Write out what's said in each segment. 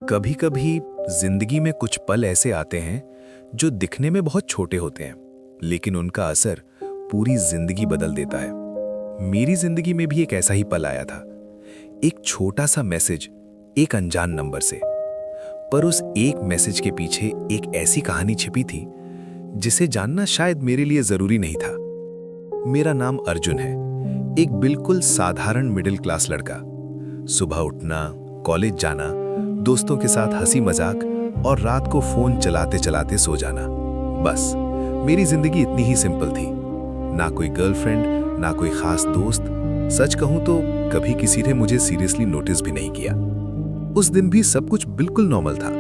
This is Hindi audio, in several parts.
कभी कभी जिंदगी में कुछ पल ऐसे आते हैं जो दिखने में बहुत छोटे होते हैं, लेकिन उनका असर पूरी जिंदगी बदल देता है। मेरी जिंदगी में भी एक ऐसा ही पल आया था। एक छोटा सा मैसेज एक अनजान नंबर से, पर उस एक मैसेज के पीछे एक ऐसी कहानी छिपी थी जिसे जानना शायद मेरे लिए जरूरी नहीं था। मेरा नाम अर्जुन है, एक बिल्कुल साधारण मिडिल क्लास लड़का। सुबह उठना, कॉलेज जाना, दोस्तों के साथ हंसी मजाक और रात को फोन चलाते चलाते सो जाना। बस मेरी जिंदगी इतनी ही सिंपल थी। ना कोई गर्लफ्रेंड, ना कोई खास दोस्त। सच कहूं तो कभी किसी ने मुझे सीरियसली नोटिस भी नहीं किया। उस दिन भी सब कुछ बिल्कुल नॉर्मल था।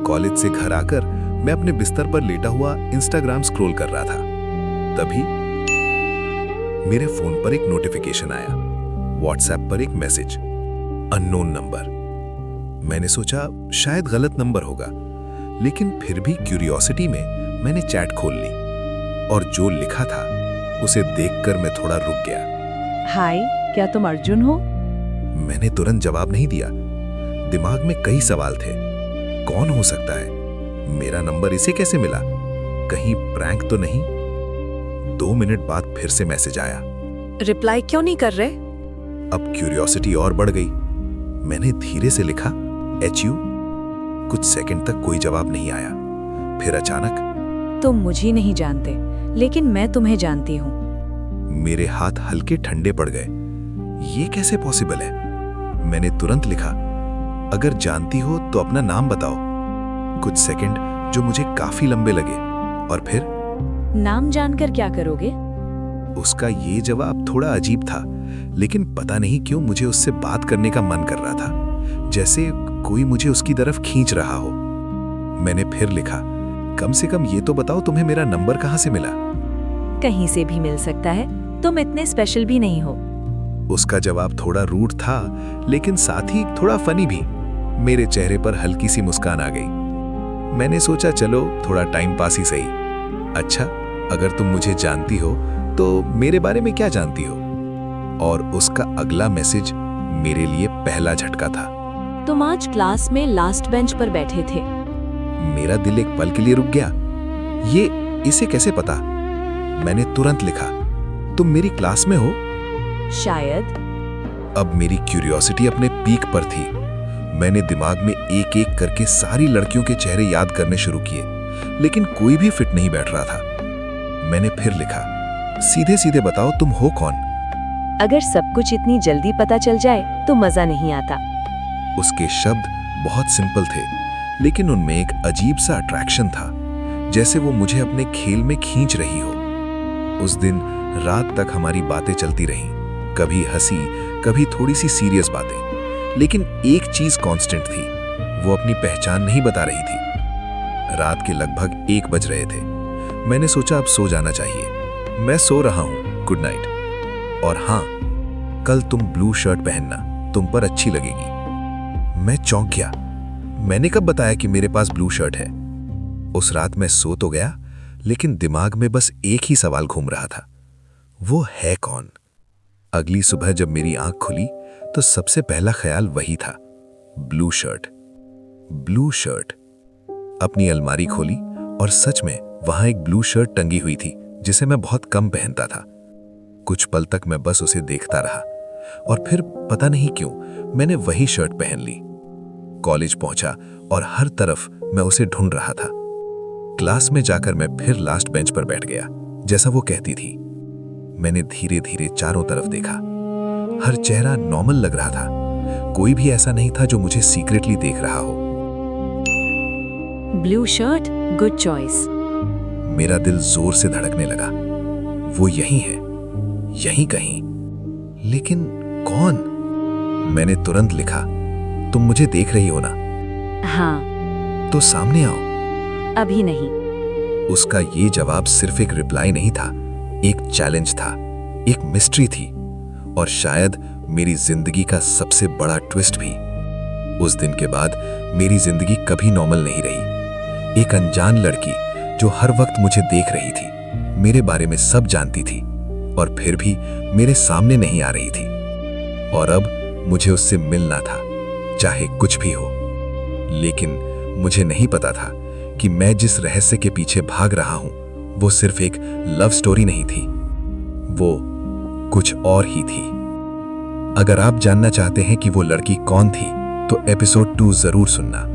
कॉलेज से घर आकर मैं अपने बिस्तर पर लेटा हुआ इंस्टाग्राम स्क्रॉल कर रहा था। तभी मेरे फोन पर एक नोटिफिकेशन आया। व्हाट्सएप पर एक मैसेज, अननोन नंबर। मैंने सोचा शायद गलत नंबर होगा, लेकिन फिर भी क्यूरियोसिटी में मैंने चैट खोल ली और जो लिखा था उसे देखकर मैं थोड़ा रुक गया। हाय, क्या तुम अर्जुन हो? मैंने तुरंत जवाब नहीं दिया। दिमाग में कई सवाल थे। कौन हो सकता है? मेरा नंबर इसे कैसे मिला? कहीं प्रैंक तो नहीं? 2 मिनट बाद फिर से मैसेज आया। रिप्लाई क्यों नहीं कर रहे? अब क्यूरियोसिटी और बढ़ गई। मैंने धीरे से लिखा HU। कुछ सेकंड तक कोई जवाब नहीं आया। फिर अचानक, तुम मुझे नहीं जानते, लेकिन मैं तुम्हें जानती हूँ। मेरे हाथ हल्के ठंडे पड़ गए। ये कैसे पॉसिबल है? मैंने तुरंत लिखा, अगर जानती हो तो अपना नाम बताओ। कुछ सेकंड जो मुझे काफी लंबे लगे, और फिर नाम जानकर क्या करोगे? उसका ये जवाब थोड़ा अजीब था, लेकिन पता नहीं क्यों मुझे उससे बात करने का मन कर रहा था, जैसे कोई मुझे उसकी तरफ खींच रहा हो। मैंने फिर लिखा, कम से कम ये तो बताओ तुम्हें मेरा नंबर कहाँ से मिला? कहीं से भी मिल सकता है, तुम इतने स्पेशल भी नहीं हो। उसका जवाब थोड़ा रूड था, लेकिन साथ ही थोड़ा फनी भी। मेरे चेहरे पर हल्की सी मुस्कान आ गई। मैंने सोचा चलो थोड़ा टाइम पास ही सही। अच्छा, अगर तुम मुझे जानती हो तो मेरे बारे में क्या जानती हो? और उसका अगला मैसेज मेरे लिए पहला झटका था। तुम आज क्लास में लास्ट बेंच पर बैठे थे। मेरा दिल एक पल के लिए रुक गया। ये इसे कैसे पता? मैंने तुरंत लिखा, तुम मेरी क्लास में हो? शायद। अब मेरी क्यूरियोसिटी अपने पीक पर थी। मैंने दिमाग में एक एक करके सारी लड़कियों के चेहरे याद करने शुरू किए, लेकिन कोई भी फिट नहीं बैठ रहा था। मैंने फिर लिखा, सीधे सीधे बताओ तुम हो कौन? अगर सब कुछ इतनी जल्दी पता चल जाए तो मजा नहीं आता। उसके शब्द बहुत सिंपल थे, लेकिन उनमें एक अजीब सा अट्रैक्शन था, जैसे वो मुझे अपने खेल में खींच रही हो। उस दिन रात तक हमारी बातें चलती रहीं, कभी हंसी, कभी थोड़ी सी सीरियस बातें, लेकिन एक चीज कांस्टेंट थी, वो अपनी पहचान नहीं बता रही थी। रात के लगभग 1 बज रहे थे। मैंने सोचा अब सो जाना चाहिए। मैं सो रहा हूँ, गुड नाइट। और हाँ, कल तुम ब्लू शर्ट पहनना, तुम पर अच्छी लगेगी। मैं चौंक गया। मैंने कब बताया कि मेरे पास ब्लू शर्ट है? उस रात मैं सो तो गया, लेकिन दिमाग में बस एक ही सवाल घूम रहा था, वो है कौन? अगली सुबह जब मेरी आंख खुली तो सबसे पहला ख्याल वही था, ब्लू शर्ट। Blue shirt. अपनी अलमारी खोली और सच में वहां एक ब्लू शर्ट टंगी हुई थी, जिसे मैं बहुत कम पहनता था। कुछ पल तक मैं बस उसे देखता रहा, और फिर पता नहीं क्यों मैंने वही शर्ट पहन ली। कॉलेज पहुंचा और हर तरफ मैं उसे ढूंढ रहा था। क्लास में जाकर मैं फिर लास्ट बेंच पर बैठ गया, जैसा वो कहती थी। मैंने धीरे धीरे चारों तरफ देखा। हर चेहरा नॉर्मल लग रहा था। कोई भी ऐसा नहीं था जो मुझे सीक्रेटली देख रहा हो। Blue shirt, good choice. मेरा दिल जोर से धड़कने लगा। वो यही है, यहीं कहीं। लेकिन कौन? मैंने तुरंत लिखा, तुम मुझे देख रही हो ना? हाँ। तो सामने आओ। अभी नहीं। उसका ये जवाब सिर्फ एक रिप्लाई नहीं था, एक चैलेंज था, एक मिस्ट्री थी, और शायद मेरी जिंदगी का सबसे बड़ा ट्विस्ट भी। उस दिन के बाद मेरी जिंदगी कभी नॉर्मल नहीं रही। एक अनजान लड़की जो हर वक्त मुझे देख रही थी, मेरे बारे में सब जानती थी, और फिर भी मेरे सामने नहीं आ रही थी। और अब मुझे उससे मिलना था, चाहे कुछ भी हो। लेकिन मुझे नहीं पता था कि मैं जिस रहस्य के पीछे भाग रहा हूं वो सिर्फ एक लव स्टोरी नहीं थी, वो कुछ और ही थी। अगर आप जानना चाहते हैं कि वो लड़की कौन थी तो एपिसोड 2 जरूर सुनना।